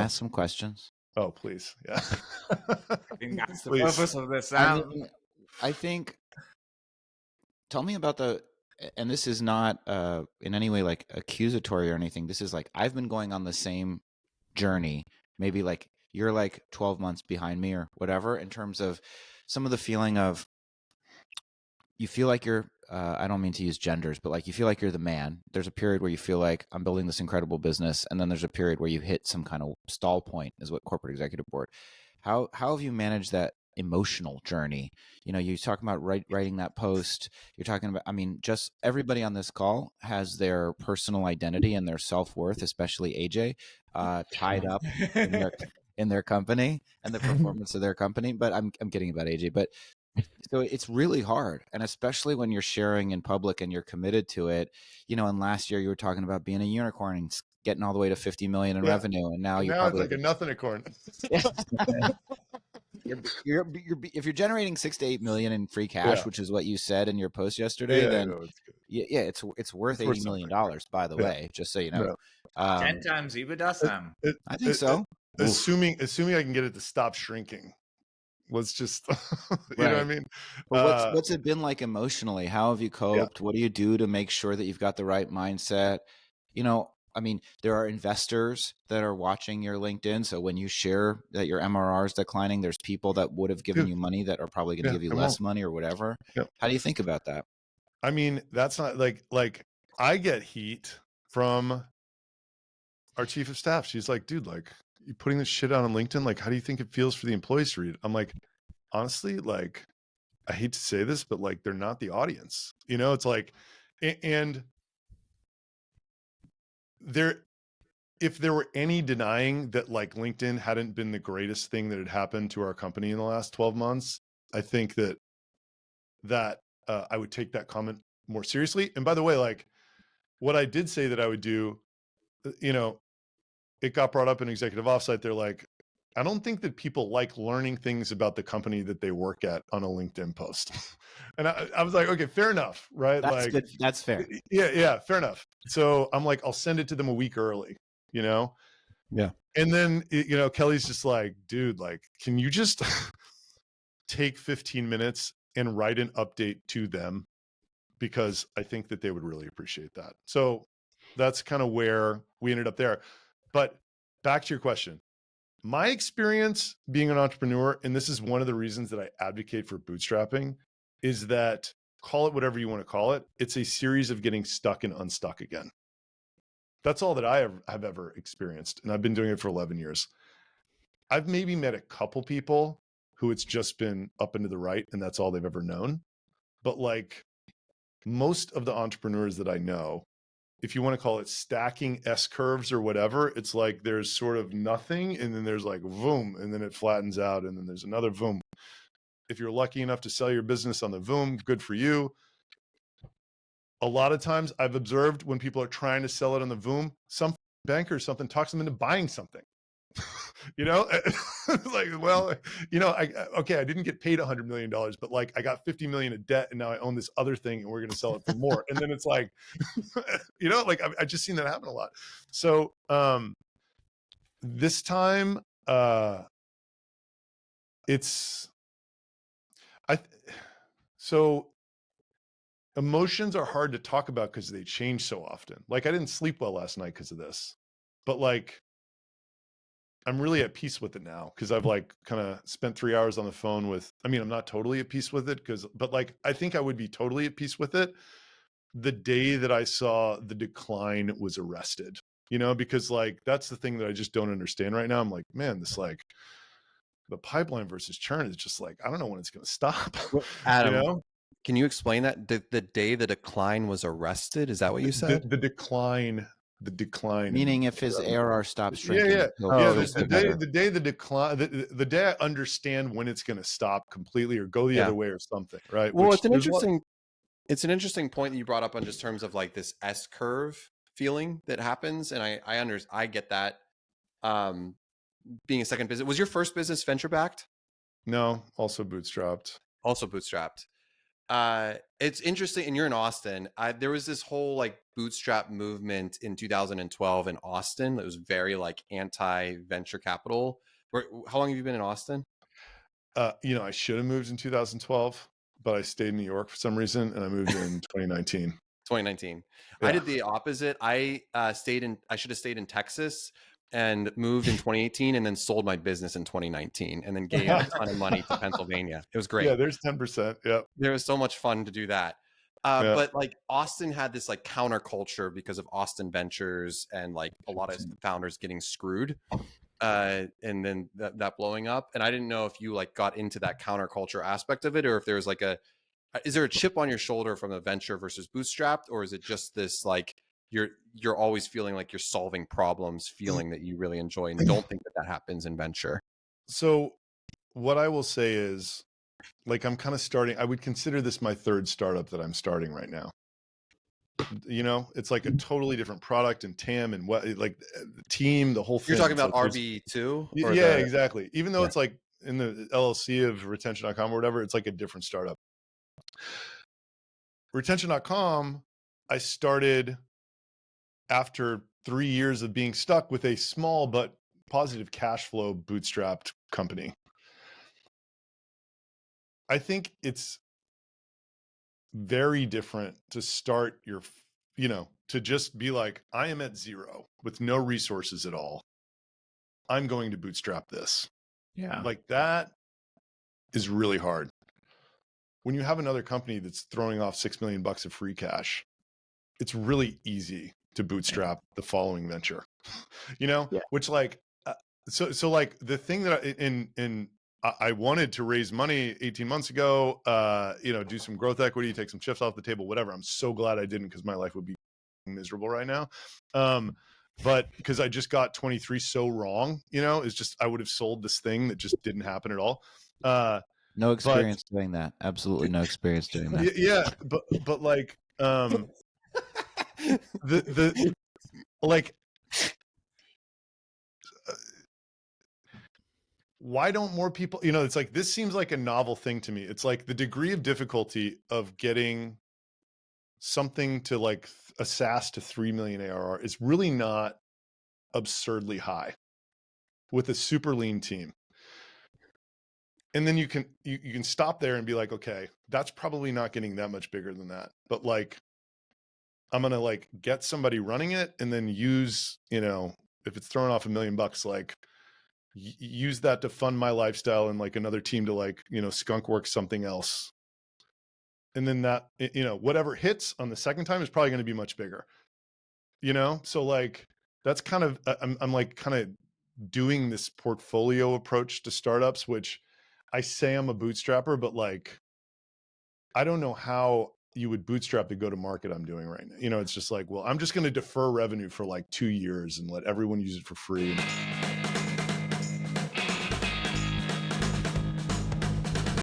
ask some questions? Oh, please. Yeah. I think that's the Please. purpose of this. I mean, I think, tell me about and this is not in any way like accusatory or anything. This is like, I've been going on the same journey, maybe like you're like 12 months behind me or whatever, in terms of some of the feeling of, you feel like you're, I don't mean to use genders, but like you feel like you're the man. There's a period where you feel like I'm building this incredible business. And then there's a period where you hit some kind of stall point, is what corporate executive board. How have you managed that emotional journey? You know, you talk about writing that post. You're talking about, I mean, just everybody on this call has their personal identity and their self-worth, especially AJ, tied up in their company and the performance of their company. But I'm kidding about AJ, but so it's really hard. And especially when you're sharing in public and you're committed to it, you know, and last year you were talking about being a unicorn and getting all the way to 50 million in revenue. And now you're probably it's like a nothing-a-corn. if you're generating 6 to 8 million in free cash, which is what you said in your post yesterday, then it's good. It's worth $80 million, by the way, just so you know. 10 times EBITDA, Sam. I think so. Assuming I can get it to stop shrinking. Let's just, you know what I mean? But what's it been like emotionally? How have you coped? What do you do to make sure that you've got the right mindset? You know, I mean, there are investors that are watching your LinkedIn. So when you share that your MRR is declining, there's people that would have given you money that are probably going to give you less money or whatever. How do you think about that? I mean, that's not like I get heat from our chief of staff. She's like, dude, like, you putting this shit out on LinkedIn, like, how do you think it feels for the employees to read it? I'm like, honestly, like, I hate to say this, but like, they're not the audience, you know. It's like, and if there were any denying that like LinkedIn hadn't been the greatest thing that had happened to our company in the last 12 months, I think that I would take that comment more seriously. And by the way, like, what I did say that I would do, you know, it got brought up in executive offsite. They're like, I don't think that people like learning things about the company that they work at on a LinkedIn post. And I was like, okay, fair enough. Right. That's like, good. That's fair. Yeah. Fair enough. So I'm like, I'll send it to them a week early, you know? Yeah. And then, you know, Kelly's just like, dude, like, can you just take 15 minutes and write an update to them? Because I think that they would really appreciate that. So that's kind of where we ended up there. But back to your question, my experience being an entrepreneur, and this is one of the reasons that I advocate for bootstrapping, is that, call it whatever you want to call it, it's a series of getting stuck and unstuck again. That's all that I have ever experienced. And I've been doing it for 11 years. I've maybe met a couple people who it's just been up and to the right, and that's all they've ever known. But like most of the entrepreneurs that I know, if you want to call it stacking S curves or whatever, it's like there's sort of nothing, and then there's like boom, and then it flattens out, and then there's another boom. If you're lucky enough to sell your business on the boom, good for you. A lot of times I've observed when people are trying to sell it on the boom, some banker or something talks them into buying something. You know, like, well, you know, I didn't get paid $100 million, but like I got 50 million of debt and now I own this other thing and we're going to sell it for more. And then it's like, you know, like I've just seen that happen a lot. So this time so emotions are hard to talk about because they change so often. Like I didn't sleep well last night because of this, but like, I'm really at peace with it now because I've like kind of spent 3 hours on the phone with, I mean, I'm not totally at peace with it but like, I think I would be totally at peace with it the day that I saw the decline was arrested, you know, because like, that's the thing that I just don't understand right now. I'm like, man, this like the pipeline versus churn is just like, I don't know when it's going to stop. Adam, you know? Can you explain that? The day the decline was arrested, is that what you said? The decline. Meaning if his ARR stops shrinking. Yeah. The day the decline, the day I understand when it's going to stop completely or go the other way or something, right? Well, it's an interesting point that you brought up on just terms of like this S curve feeling that happens. And I get that. Being a second business, was your first business venture backed? No, also bootstrapped. It's interesting, and you're in Austin. There was this whole like bootstrap movement in 2012 in Austin that was very like anti-venture capital. How long have you been in Austin? You know, I should have moved in 2012, but I stayed in New York for some reason, and I moved in 2019. 2019. Yeah. I did the opposite. I should have stayed in Texas and moved in 2018, and then sold my business in 2019, and then gave a ton of money to Pennsylvania. It was great. Yeah, there's 10%. Yeah. There was so much fun to do that. Yeah. But like Austin had this like counterculture because of Austin Ventures and like a lot of founders getting screwed. And then that blowing up. And I didn't know if you like got into that counterculture aspect of it, or if there was like is there a chip on your shoulder from a venture versus bootstrapped, or is it just this like you're always feeling like you're solving problems, feeling that you really enjoy, and don't think that happens in venture? So what I will say is, like, I'm kind of starting, I would consider this my third startup that I'm starting right now. You know, it's like a totally different product and TAM and what, like the team, the whole thing. You're talking about like RB2? Yeah, exactly. Even though it's like in the LLC of retention.com or whatever, it's like a different startup. Retention.com, I started after 3 years of being stuck with a small but positive cash flow bootstrapped company. I think it's very different to start your, you know, to just be like, I am at zero with no resources at all. I'm going to bootstrap this. Yeah. Like that is really hard. When you have another company that's throwing off $6 million of free cash, it's really easy to bootstrap the following venture, you know, which like, so like the thing that I wanted to raise money 18 months ago, you know, do some growth equity, take some chips off the table, whatever. I'm so glad I didn't, because my life would be miserable right now. But because I just got 23 so wrong, you know, it's just, I would have sold this thing that just didn't happen at all. No experience doing that. Absolutely no experience doing that. Yeah, but like the like why don't more people, you know, it's like, this seems like a novel thing to me. It's like the degree of difficulty of getting something to like a SaaS to 3 million ARR is really not absurdly high with a super lean team. And then you can stop there and be like, okay, that's probably not getting that much bigger than that. But like, I'm going to like get somebody running it and then use, you know, if it's throwing off $1 million, like use that to fund my lifestyle and like another team to like, you know, skunk work something else. And then that, you know, whatever hits on the second time is probably going to be much bigger, you know? So like, that's kind of, I'm like kind of doing this portfolio approach to startups, which I say I'm a bootstrapper, but like, I don't know how you would bootstrap the go-to-market I'm doing right now. You know, it's just like, well, I'm just going to defer revenue for like 2 years and let everyone use it for free.